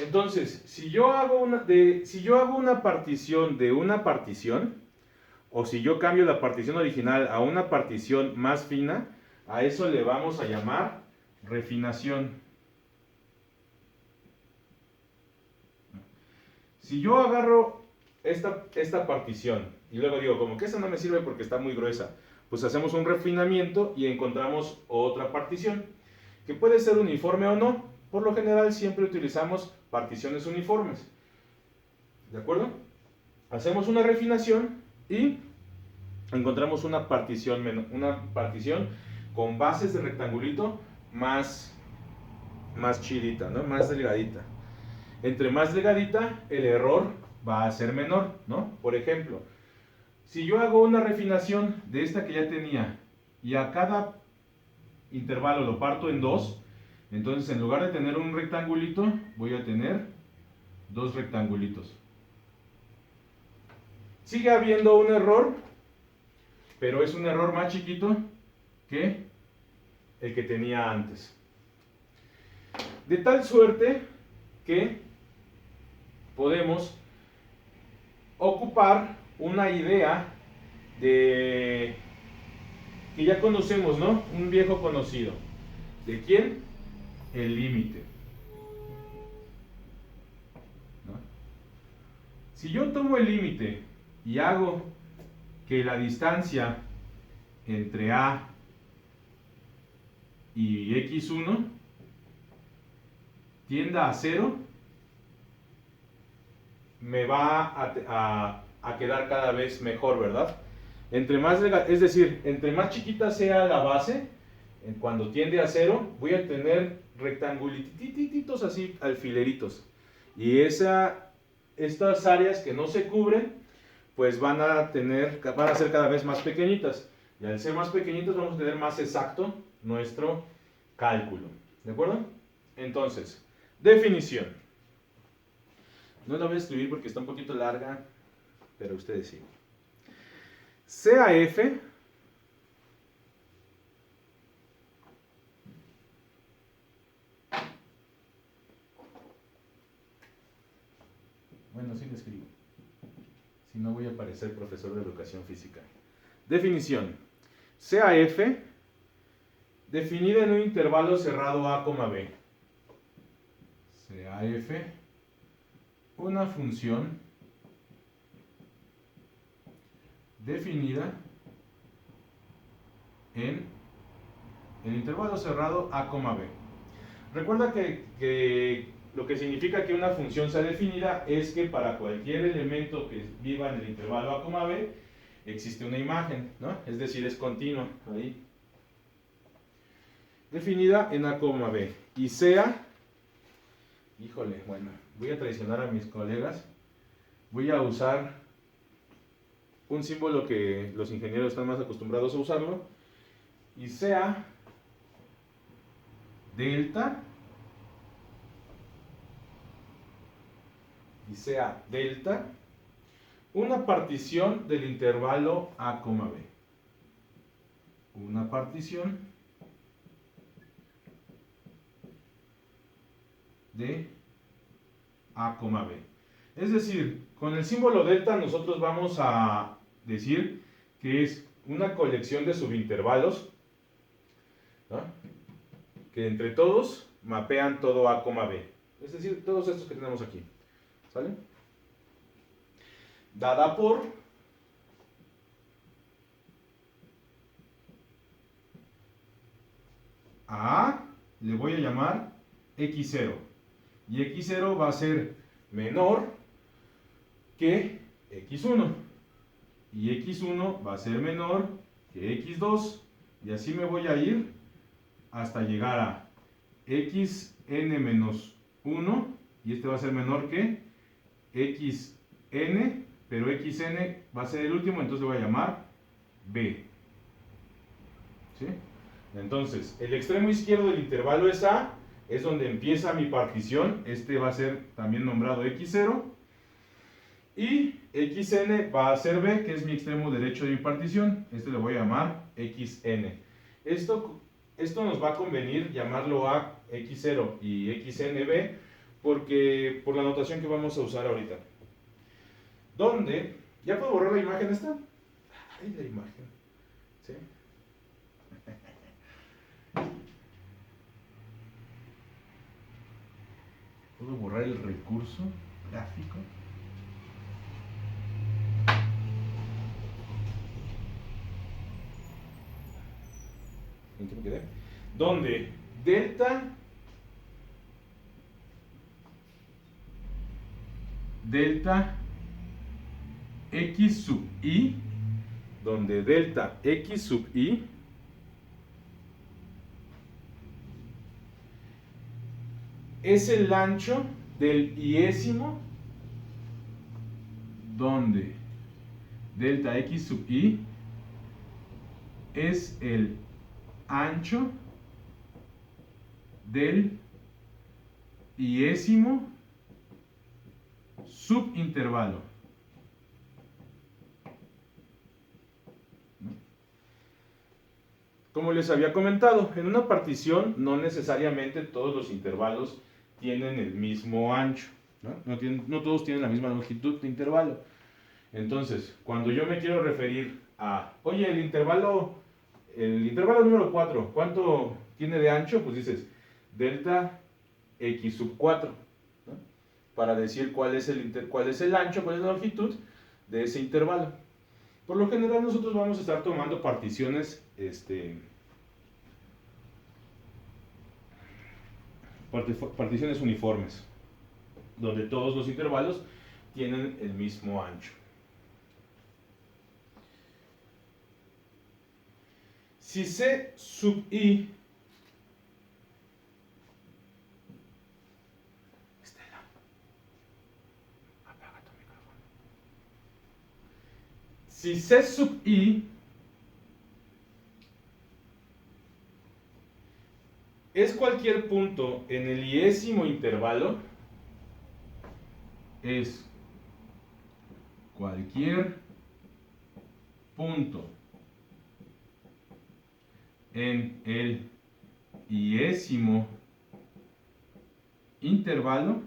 Entonces, si yo hago una partición de una partición, o si yo cambio la partición original a una partición más fina, a eso le vamos a llamar refinación. Si yo agarro esta partición y luego digo, como que esa no me sirve porque está muy gruesa, pues hacemos un refinamiento y encontramos otra partición, que puede ser uniforme o no. Por lo general siempre utilizamos particiones uniformes. ¿De acuerdo? Hacemos una refinación y encontramos una partición con bases de rectangulito más chidita, ¿no? Más delgadita. Entre más delgadita, el error va a ser menor, ¿no? Por ejemplo, si yo hago una refinación de esta que ya tenía y a cada intervalo lo parto en dos, entonces en lugar de tener un rectangulito, voy a tener dos rectangulitos. Sigue habiendo un error, pero es un error más chiquito que el que tenía antes. De tal suerte que podemos ocupar una idea que ya conocemos, ¿no? Un viejo conocido. ¿De quién? El límite. ¿No? Si yo tomo el límite y hago que la distancia entre A y x1 tienda a 0, me va a quedar cada vez mejor, ¿verdad? Es decir, entre más chiquita sea la base, cuando tiende a 0, voy a tener rectangulitos así, alfileritos. Y estas áreas que no se cubren, pues van a ser cada vez más pequeñitas. Y al ser más pequeñitos vamos a tener más exacto nuestro cálculo. ¿De acuerdo? Entonces, definición. No la voy a escribir porque está un poquito larga, pero ustedes sí. CAF bueno, sí le escribo. Si no voy a parecer profesor de educación física. Definición. CAF definida en un intervalo cerrado A, B. CAF, una función definida en el intervalo cerrado A, B. Recuerda que lo que significa que una función sea definida es que para cualquier elemento que viva en el intervalo A, B existe una imagen, ¿no? Es decir, es continua ahí. Definida en A, B. Y sea, híjole, bueno, voy a traicionar a mis colegas. Voy a usar un símbolo que los ingenieros están más acostumbrados a usarlo. Y sea delta. Y sea delta una partición del intervalo A, B. Una partición de A, B. Es decir, con el símbolo delta nosotros vamos a decir que es una colección de subintervalos, ¿no? Que entre todos mapean todo A, B. Es decir, todos estos que tenemos aquí. ¿Sale? Dada por a le voy a llamar x0. Y x0 va a ser menor que x1. Y x1 va a ser menor que x2. Y así me voy a ir hasta llegar a xn menos 1. Y este va a ser menor que xn, pero xn va a ser el último, entonces le voy a llamar b. ¿Sí? Entonces, el extremo izquierdo del intervalo es A, es donde empieza mi partición. Este va a ser también nombrado x0. Y xn va a ser b, que es mi extremo derecho de mi partición. Le voy a llamar xn. Esto nos va a convenir llamarlo A x0 y xnb, porque por la notación que vamos a usar ahorita. Donde, ¿ya puedo borrar la imagen esta? Ay, la imagen. ¿Sí? ¿Puedo borrar el recurso gráfico? ¿En qué me quedé? Donde delta x sub i, donde delta x sub i es el ancho del iésimo, donde delta x sub i es el ancho del iésimo subintervalo. Como les había comentado, en una partición no necesariamente todos los intervalos tienen el mismo ancho, no todos tienen la misma longitud de intervalo. Entonces, cuando yo me quiero referir a, oye, el intervalo número 4, ¿cuánto tiene de ancho? Pues dices, delta x sub 4, ¿no? Para decir cuál es el ancho, cuál es la longitud de ese intervalo. Por lo general nosotros vamos a estar tomando particiones, particiones uniformes, donde todos los intervalos tienen el mismo ancho. Si C sub i Estela, apaga tu micrófono. Si C sub i es cualquier punto en el iésimo intervalo, es cualquier punto en el iésimo intervalo,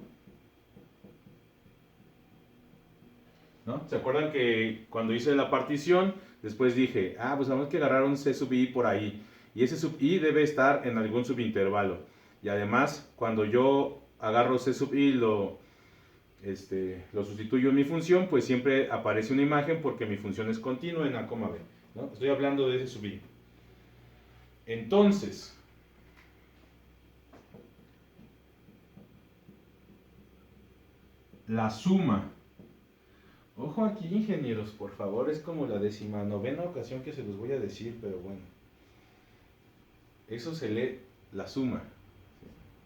¿no? ¿Se acuerdan que cuando hice la partición, después dije, pues vamos a agarrar un C sub i por ahí, y ese sub i debe estar en algún subintervalo, y además cuando yo agarro C sub i lo sustituyo en mi función, pues siempre aparece una imagen porque mi función es continua en A, B, ¿no? Estoy hablando de ese sub i. Entonces, la suma, ojo aquí ingenieros, por favor, es como la 19ª ocasión que se los voy a decir, pero bueno, eso se lee la suma.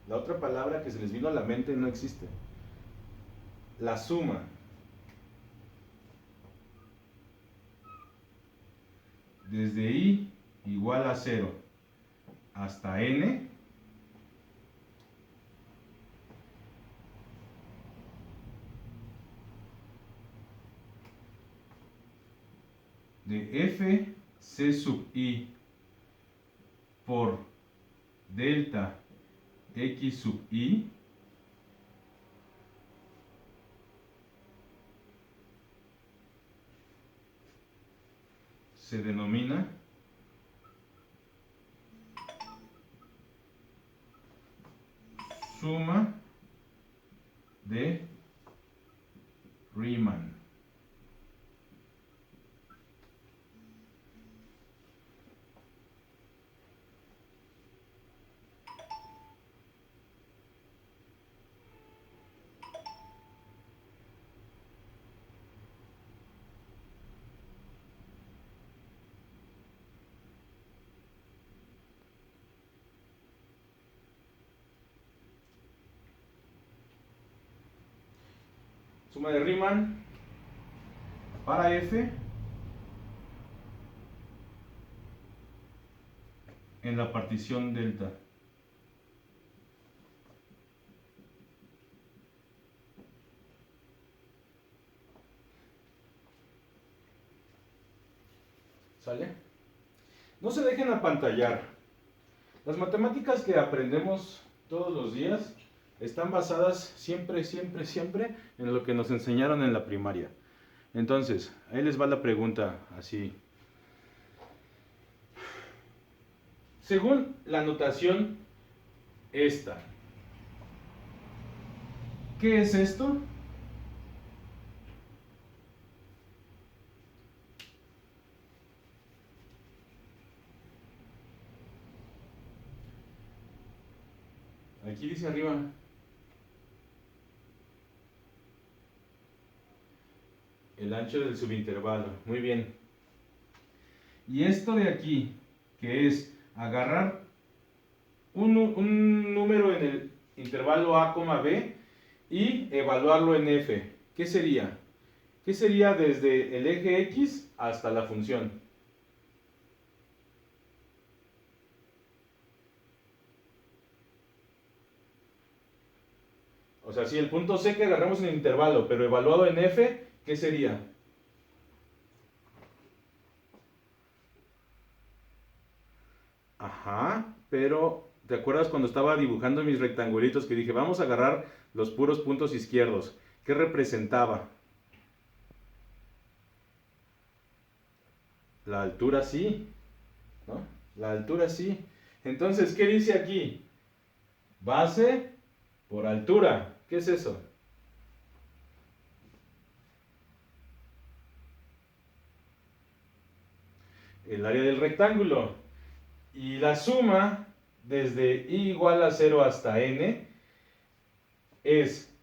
La otra palabra que se les vino a la mente no existe. La suma desde i igual a 0 hasta n de f c sub i por delta x sub i se denomina suma de Riemann. Suma de Riemann para f en la partición delta. ¿Sale? No se dejen apantallar. Las matemáticas que aprendemos todos los días están basadas siempre, siempre, siempre en lo que nos enseñaron en la primaria. Entonces, ahí les va la pregunta así. Según la notación esta, ¿qué es esto? Aquí dice arriba. El ancho del subintervalo. Muy bien. Y esto de aquí, que es agarrar un número en el intervalo A, B y evaluarlo en f. ¿Qué sería? ¿Qué sería desde el eje X hasta la función? O sea, si el punto C que agarramos en el intervalo, pero evaluado en f, ¿qué sería? Ajá, pero ¿te acuerdas cuando estaba dibujando mis rectangulitos que dije, vamos a agarrar los puros puntos izquierdos? ¿Qué representaba? La altura sí, ¿no? La altura sí. Entonces, ¿qué dice aquí? Base por altura. ¿Qué es eso? El área del rectángulo. Y la suma desde i igual a 0 hasta n es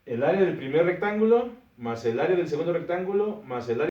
el área del primer rectángulo más el área del segundo rectángulo más el área